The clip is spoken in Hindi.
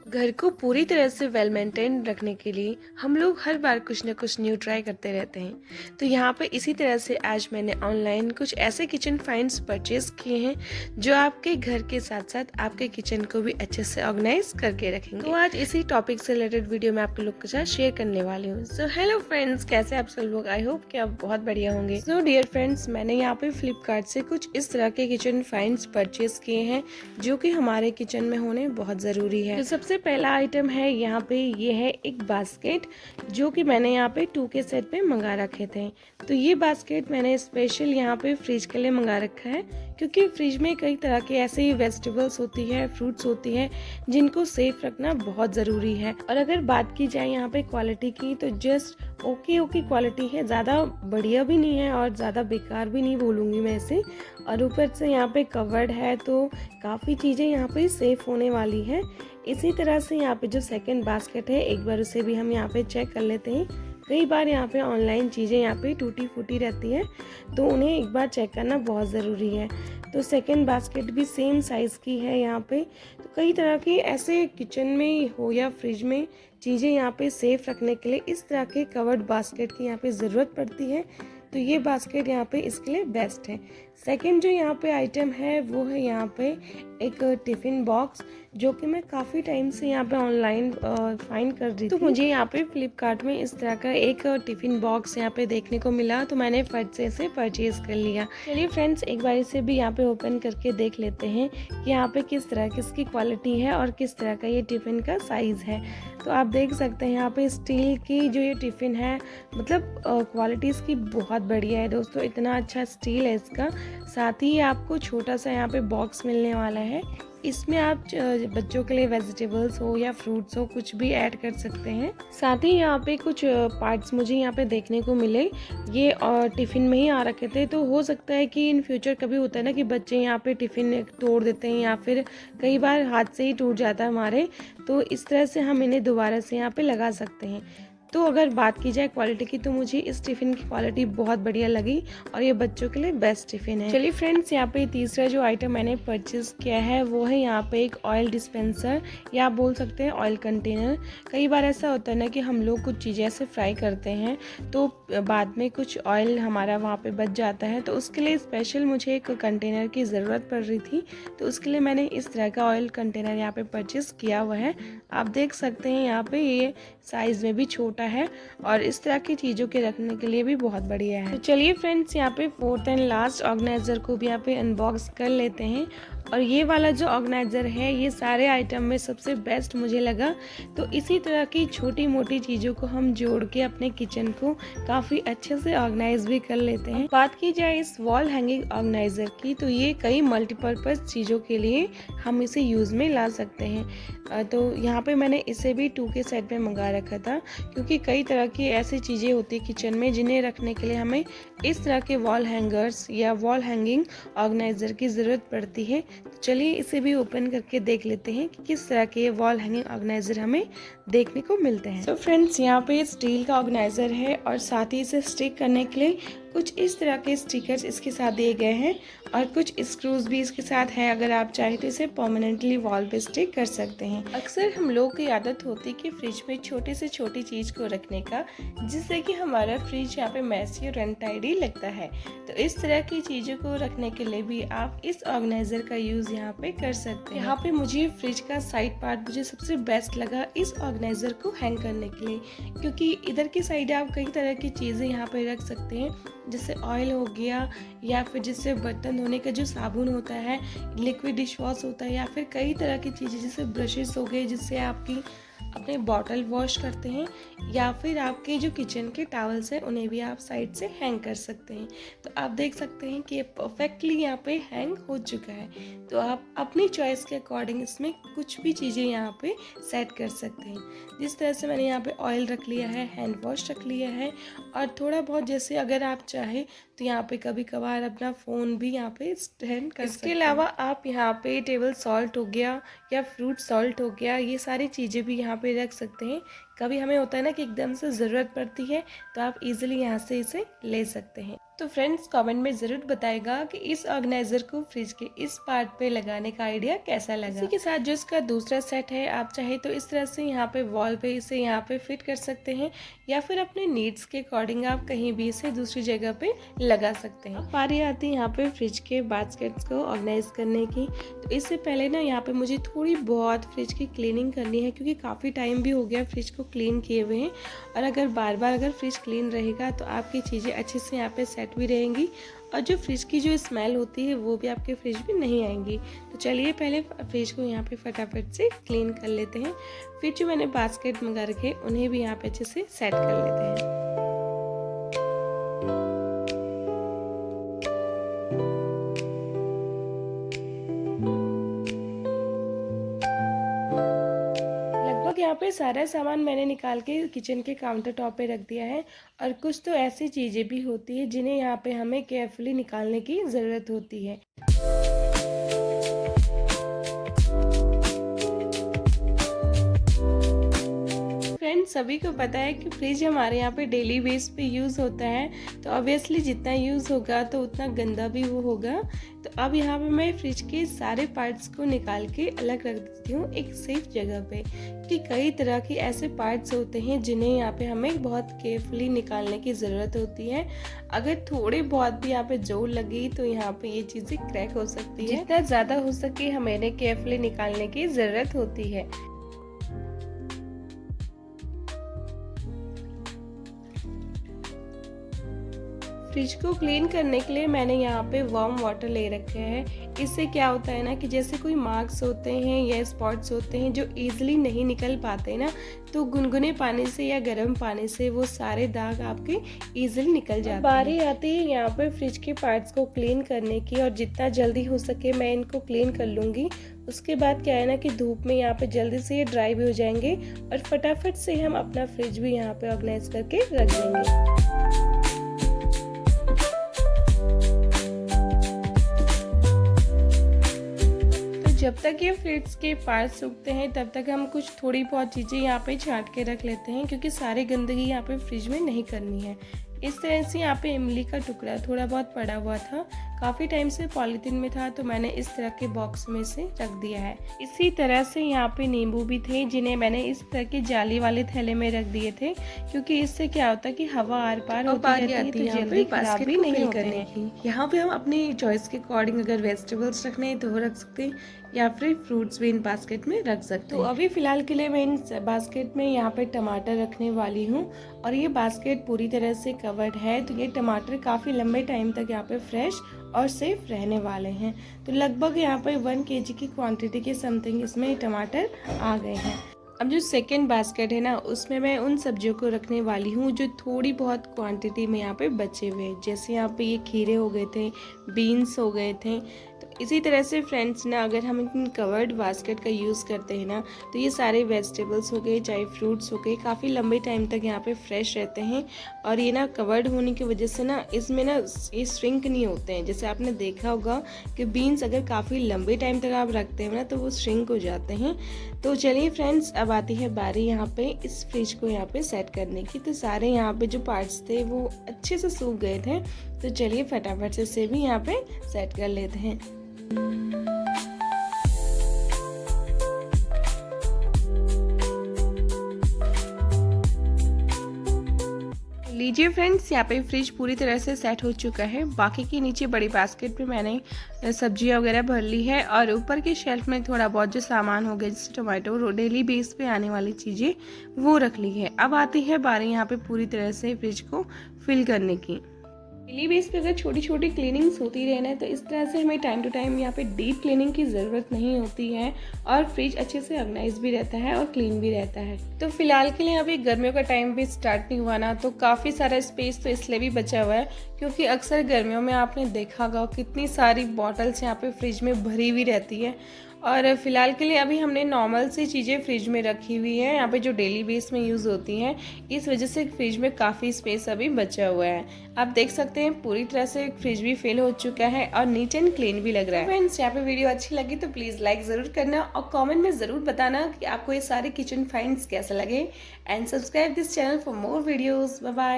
घर को पूरी तरह से वेल मेंटेन रखने के लिए हम लोग हर बार कुछ ना कुछ न्यू ट्राई करते रहते हैं। तो यहाँ पे इसी तरह से आज मैंने ऑनलाइन कुछ ऐसे किचन फाइंड्स परचेज किए हैं जो आपके घर के साथ साथ आपके किचन को भी अच्छे से ऑर्गेनाइज करके रखेंगे। तो आज इसी टॉपिक से रिलेटेड वीडियो मैं आपके लोग के साथ शेयर करने वाली हूँ। सो हेलो फ्रेंड्स, कैसे आप सब लोग? आई होप कि आप बहुत बढ़िया होंगे। सो डियर फ्रेंड्स, मैंने यहाँ पे फ्लिपकार्ट से कुछ इस तरह के किचन फाइंड्स परचेज किए हैं जो कि हमारे किचन में होने बहुत ज़रूरी है। तो सबसे पहला आइटम है यहाँ पे, ये है एक बास्केट जो कि मैंने यहाँ पे 2 के सेट में मंगा रखे थे। तो ये बास्केट मैंने स्पेशल यहाँ पे फ्रिज के लिए मंगा रखा है, क्योंकि फ्रिज में कई तरह के ऐसे वेजिटेबल्स होती है, फ्रूट्स होती है, जिनको सेफ रखना बहुत ज़रूरी है। और अगर बात की जाए यहाँ पे क्वालिटी की, तो जस्ट ओके क्वालिटी है, ज़्यादा बढ़िया भी नहीं है और ज़्यादा बेकार भी नहीं बोलूँगी मैं इसे। और ऊपर से यहाँ पे कवर्ड है, तो काफ़ी चीज़ें यहाँ पे सेफ होने वाली है। इसी तरह से यहाँ पे जो सेकंड बास्केट है, एक बार उसे भी हम यहाँ पे चेक कर लेते हैं। कई बार यहाँ पे ऑनलाइन चीज़ें यहाँ पे टूटी फूटी रहती है, तो उन्हें एक बार चेक करना बहुत ज़रूरी है। तो सेकंड बास्केट भी सेम साइज़ की है यहाँ पे। तो कई तरह की ऐसे किचन में हो या फ्रिज में चीज़ें यहाँ पे सेफ रखने के लिए इस तरह के कवर्ड बास्केट की यहाँ पे ज़रूरत पड़ती है। तो ये बास्केट यहाँ पे इसके लिए बेस्ट है। सेकंड जो यहाँ पे आइटम है वो है यहाँ पे एक टिफ़िन बॉक्स, जो कि मैं काफ़ी टाइम से यहाँ पे ऑनलाइन फाइंड कर रही थी। तो मुझे यहाँ पे फ्लिपकार्ट में इस तरह का एक टिफ़िन बॉक्स यहाँ पे देखने को मिला, तो मैंने फट से इसे परचेज़ कर लिया। चलिए फ्रेंड्स, एक बार इसे भी यहाँ पे ओपन करके देख लेते हैं कि यहाँ पे किस तरह की इसकी क्वालिटी है और किस तरह का ये टिफ़िन का साइज़ है। तो आप देख सकते हैं यहाँ पे स्टील की जो ये टिफ़िन है, मतलब क्वालिटी इसकी बहुत बढ़िया है दोस्तों। इतना अच्छा स्टील है इसका। साथ ही आपको छोटा सा यहाँ पे बॉक्स मिलने वाला है। इसमें आप बच्चों के लिए वेजिटेबल्स हो या फ्रूट्स हो, कुछ भी ऐड कर सकते हैं। साथ ही यहाँ पे कुछ पार्ट्स मुझे यहाँ पे देखने को मिले, ये टिफ़िन में ही आ रखे थे। तो हो सकता है कि इन फ्यूचर कभी होता है ना कि बच्चे यहाँ पे टिफ़िन तोड़ देते हैं, या फिर कई बार हाथ से ही टूट जाता है हमारे, तो इस तरह से हम इन्हें दोबारा से यहाँ पे लगा सकते हैं। तो अगर बात की जाए क्वालिटी की, तो मुझे इस टिफ़िन की क्वालिटी बहुत बढ़िया लगी और ये बच्चों के लिए बेस्ट टिफ़िन है। चलिए फ्रेंड्स, यहाँ पे तीसरा जो आइटम मैंने परचेज़ किया है वो है यहाँ पे एक ऑयल डिस्पेंसर, या आप बोल सकते हैं ऑयल कंटेनर। कई बार ऐसा होता है ना कि हम लोग कुछ चीज़ें ऐसे फ्राई करते हैं, तो बाद में कुछ ऑयल हमारा वहाँ पे बच जाता है। तो उसके लिए स्पेशल मुझे एक कंटेनर की ज़रूरत पड़ रही थी, तो उसके लिए मैंने इस तरह का ऑयल कंटेनर यहाँ पे परचेज़ किया हुआ है। आप देख सकते हैं यहाँ पे ये साइज़ में भी छोटा है और इस तरह की चीज़ों के रखने के लिए भी बहुत बढ़िया है। तो चलिए फ्रेंड्स, यहाँ पे फोर्थ एंड लास्ट ऑर्गेनाइज़र को भी यहाँ पे अनबॉक्स कर लेते हैं। और ये वाला जो ऑर्गेनाइज़र है, ये सारे आइटम में सबसे बेस्ट मुझे लगा। तो इसी तरह की छोटी मोटी चीज़ों को हम जोड़ के अपने किचन को काफ़ी अच्छे से ऑर्गेनाइज भी कर लेते हैं। बात की जाए इस वॉल हैंगिंग ऑर्गेनाइज़र की, तो ये कई मल्टीपर्पज़ चीज़ों के लिए हम इसे यूज़ में ला सकते हैं। तो यहाँ पे मैंने इसे भी 2 के सेट में मंगा रखा था, क्योंकि कई तरह की ऐसी चीज़ें होती है किचन में जिन्हें रखने के लिए हमें इस तरह के वॉल हैंगर्स या वॉल हैंगिंग ऑर्गेनाइज़र की ज़रूरत पड़ती है। तो चलिए इसे भी ओपन करके देख लेते हैं कि किस तरह के ये वॉल हैंगिंग ऑर्गेनाइज़र हमें देखने को मिलते हैं। तो फ्रेंड्स, यहाँ पे स्टील का ऑर्गेनाइज़र है और साथ ही इसे स्टिक करने के लिए कुछ इस तरह के स्टिकर्स इसके साथ दिए गए हैं और कुछ स्क्रूज भी इसके साथ है। अगर आप चाहें तो इसे परमानेंटली वॉल पे स्टिक कर सकते हैं। अक्सर हम लोग की आदत होती है कि फ्रिज में छोटी से छोटी चीज़ को रखने का, जिससे कि हमारा फ्रिज यहाँ पे मैसी और अनटाइडी लगता है। तो इस तरह की चीज़ों को रखने के लिए भी आप इस ऑर्गेनाइज़र का यूज़ यहाँ पे कर सकते हैं। यहाँ पे मुझे फ्रिज का साइड पार्ट मुझे सबसे बेस्ट लगा इस ऑर्गेनाइज़र को हैंग करने के लिए, क्योंकि इधर की साइड आप कई तरह की चीज़ें यहाँ पे रख सकते हैं, जैसे ऑयल हो गया, या फिर जिससे बर्तन धोने का जो साबुन होता है, लिक्विड डिश वॉश होता है, या फिर कई तरह की चीज़ें जैसे ब्रशेस हो गए जिससे आपकी अपने बॉटल वॉश करते हैं, या फिर आपके जो किचन के टॉवल्स हैं उन्हें भी आप साइड से हैंग कर सकते हैं। तो आप देख सकते हैं कि ये परफेक्टली यहाँ पे हैंग हो चुका है। तो आप अपनी चॉइस के अकॉर्डिंग इसमें कुछ भी चीज़ें यहाँ पे सेट कर सकते हैं। जिस तरह से मैंने यहाँ पे ऑयल रख लिया है, हैंड वॉश रख लिया है, और थोड़ा बहुत जैसे अगर आप चाहें तो यहाँ पे कभी कभार अपना फ़ोन भी यहाँ पे स्टैंड कर सकते हैं। इसके अलावा आप यहाँ पे टेबल सॉल्ट हो गया या फ्रूट सॉल्ट हो गया, ये सारी चीज़ें भी यहाँ पे रख सकते हैं। कभी हमें होता है ना कि एकदम से ज़रूरत पड़ती है, तो आप इजीली यहाँ से इसे ले सकते हैं। तो फ्रेंड्स कमेंट में ज़रूर बताएगा कि इस ऑर्गेनाइज़र को फ्रिज के इस पार्ट पे लगाने का आइडिया कैसा लगा। इसी के साथ जो इसका दूसरा सेट है, आप चाहे तो इस तरह से यहाँ पे वॉल पे इसे यहाँ पे फिट कर सकते हैं या फिर अपने नीड्स के अकॉर्डिंग आप कहीं भी इसे दूसरी जगह पे लगा सकते हैं। बारी आती है यहाँ पे फ्रिज के बास्केट्स को ऑर्गेनाइज करने की। तो इससे पहले ना यहाँ पे मुझे थोड़ी बहुत फ्रिज की क्लीनिंग करनी है, क्योंकि काफ़ी टाइम भी हो गया फ्रिज को क्लीन किए हुए हैं। और अगर बार बार अगर फ्रिज क्लीन रहेगा तो आपकी चीज़ें अच्छे से यहाँ पे सेट भी रहेंगी और जो फ्रिज की जो स्मेल होती है वो भी आपके फ्रिज में नहीं आएंगी। तो चलिए पहले फ्रिज को यहाँ पे फटाफट से क्लीन कर लेते हैं, फिर जो मैंने बास्केट मंगा रखे उन्हें भी यहाँ पे अच्छे से सेट कर लेते हैं। यहाँ पे सारा सामान मैंने निकाल के किचन के काउंटर टॉप पे रख दिया है। और कुछ तो ऐसी चीज़ें भी होती है जिन्हें यहाँ पे हमें केयरफुली निकालने की ज़रूरत होती है। फ्रेंड्स सभी को पता है कि फ्रिज हमारे यहाँ पे डेली बेस पे यूज़ होता है, तो ऑब्वियसली जितना यूज़ होगा तो उतना गंदा भी वो होगा। तो अब यहाँ पे मैं फ्रिज के सारे पार्ट्स को निकाल के अलग रख देती हूँ एक सेफ जगह पे, कि कई तरह के ऐसे पार्ट्स होते हैं जिन्हें यहाँ पे हमें बहुत केयरफुली निकालने की ज़रूरत होती है। अगर थोड़े बहुत भी यहाँ पे जोर लगी तो यहाँ पे ये चीज़ें क्रैक हो सकती है। जितना ज़्यादा हो सके हमें केयरफुली निकालने की ज़रूरत होती है। फ्रिज को क्लीन करने के लिए मैंने यहाँ पे वार्म वाटर ले रखे हैं। इससे क्या होता है ना कि जैसे कोई मार्क्स होते हैं या स्पॉट्स होते हैं जो इजीली नहीं निकल पाते ना, तो गुनगुने पानी से या गर्म पानी से वो सारे दाग आपके इजीली निकल जाते हैं। बारी आती है यहाँ पे फ्रिज के पार्ट्स को क्लीन करने की, और जितना जल्दी हो सके मैं इनको क्लीन कर लूँगी। उसके बाद क्या है ना कि धूप में यहाँ पे जल्दी से ये ड्राई भी हो जाएंगे और फटाफट से हम अपना फ्रिज भी यहाँ पे ऑर्गेनाइज करके रख देंगे। जब तक ये फ्रिज के पार्ट्स सूखते हैं तब तक हम कुछ थोड़ी बहुत चीज़ें यहाँ पे छांट के रख लेते हैं, क्योंकि सारी गंदगी यहाँ पे फ्रिज में नहीं करनी है। इस तरह से यहाँ पे इमली का टुकड़ा थोड़ा बहुत पड़ा हुआ था, काफ़ी टाइम से पॉलीथीन में था, तो मैंने इस तरह के बॉक्स में से रख दिया है। इसी तरह से यहाँ पे नींबू भी थे जिन्हें मैंने इस तरह के जाली वाले थैले में रख दिए थे, क्योंकि इससे क्या होता है कि हवा आर पार होती रहती है तो जल्दी खराब भी नहीं करने की। यहाँ पे हम अपनी चॉइस के अकॉर्डिंग अगर वेजिटेबल्स रखने हैं तो वो रख सकते हैं, या फिर फ्रूट्स भी इन बास्केट में रख सकते हैं। तो अभी फिलहाल के लिए मैं इन बास्केट में यहाँ पे टमाटर रखने वाली हूँ, और ये बास्केट पूरी तरह से कवर्ड है, तो ये टमाटर काफ़ी लंबे टाइम तक यहाँ पे फ्रेश और सेफ रहने वाले हैं। तो लगभग यहाँ पे 1 kg की क्वांटिटी के समथिंग इसमें टमाटर आ गए हैं। अब जो सेकेंड बास्केट है ना, उसमें मैं उन सब्जियों को रखने वाली हूँ जो थोड़ी बहुत क्वांटिटी में यहाँ पे बचे हुए हैं। जैसे यहाँ पे ये खीरे हो गए थे, बीन्स हो गए थे। तो इसी तरह से फ्रेंड्स ना, अगर हम इन कवर्ड बास्केट का यूज़ करते हैं ना, तो ये सारे वेजिटेबल्स हो गए चाहे फ्रूट्स हो गए काफ़ी लंबे टाइम तक यहाँ पे फ्रेश रहते हैं। और ये ना कवर्ड होने की वजह से ना इसमें ना ये श्रिंक नहीं होते हैं। जैसे आपने देखा होगा कि बीन्स अगर काफ़ी लंबे टाइम तक आप रखते हैं ना तो वो श्रिंक हो जाते हैं। तो चलिए फ्रेंड्स, अब आती है बारी यहाँ पे इस फ्रिज को यहाँ पे सेट करने की। तो सारे यहाँ पे जो पार्ट्स थे वो अच्छे से सूख गए थे, तो चलिए फटाफट से इसे भी यहाँ पे सेट कर लेते हैं। लीजिए फ्रेंड्स, यहाँ पे फ्रिज पूरी तरह से सेट हो चुका है। बाकी के नीचे बड़ी बास्केट में मैंने सब्जियां वगैरह भर ली है, और ऊपर के शेल्फ में थोड़ा बहुत जो सामान हो गया जैसे टमाटो डेली बेस पे आने वाली चीज़ें वो रख ली है। अब आती है बारी यहाँ पे पूरी तरह से फ्रिज को फिल करने की। डेली बेस पे अगर छोटी छोटी क्लीनिंग्स होती रहे ना, तो इस तरह से हमें टाइम टू टाइम यहाँ पे डीप क्लीनिंग की ज़रूरत नहीं होती है, और फ्रिज अच्छे से ऑर्गेनाइज भी रहता है और क्लीन भी रहता है। तो फिलहाल के लिए अभी गर्मियों का टाइम भी स्टार्ट नहीं हुआ ना, तो काफ़ी सारा स्पेस तो इसलिए भी बचा हुआ है क्योंकि अक्सर गर्मियों में आपने देखा होगा कितनी सारी बॉटल्स यहाँ पे फ्रिज में भरी हुई रहती है। और फिलहाल के लिए अभी हमने नॉर्मल सी चीज़ें फ्रिज में रखी हुई है यहाँ पे जो डेली बेस में यूज़ होती हैं, इस वजह से फ्रिज में काफ़ी स्पेस अभी बचा हुआ है। आप देख सकते हैं पूरी तरह से फ्रिज भी फिल हो चुका है और नीट एंड क्लीन भी लग रहा है। फ्रेंड्स, यहाँ पे वीडियो अच्छी लगी तो प्लीज़ लाइक ज़रूर करना और कमेंट में ज़रूर बताना कि आपको ये सारे किचन फाइंड्स कैसे लगे, and subscribe this channel for more videos. Bye bye.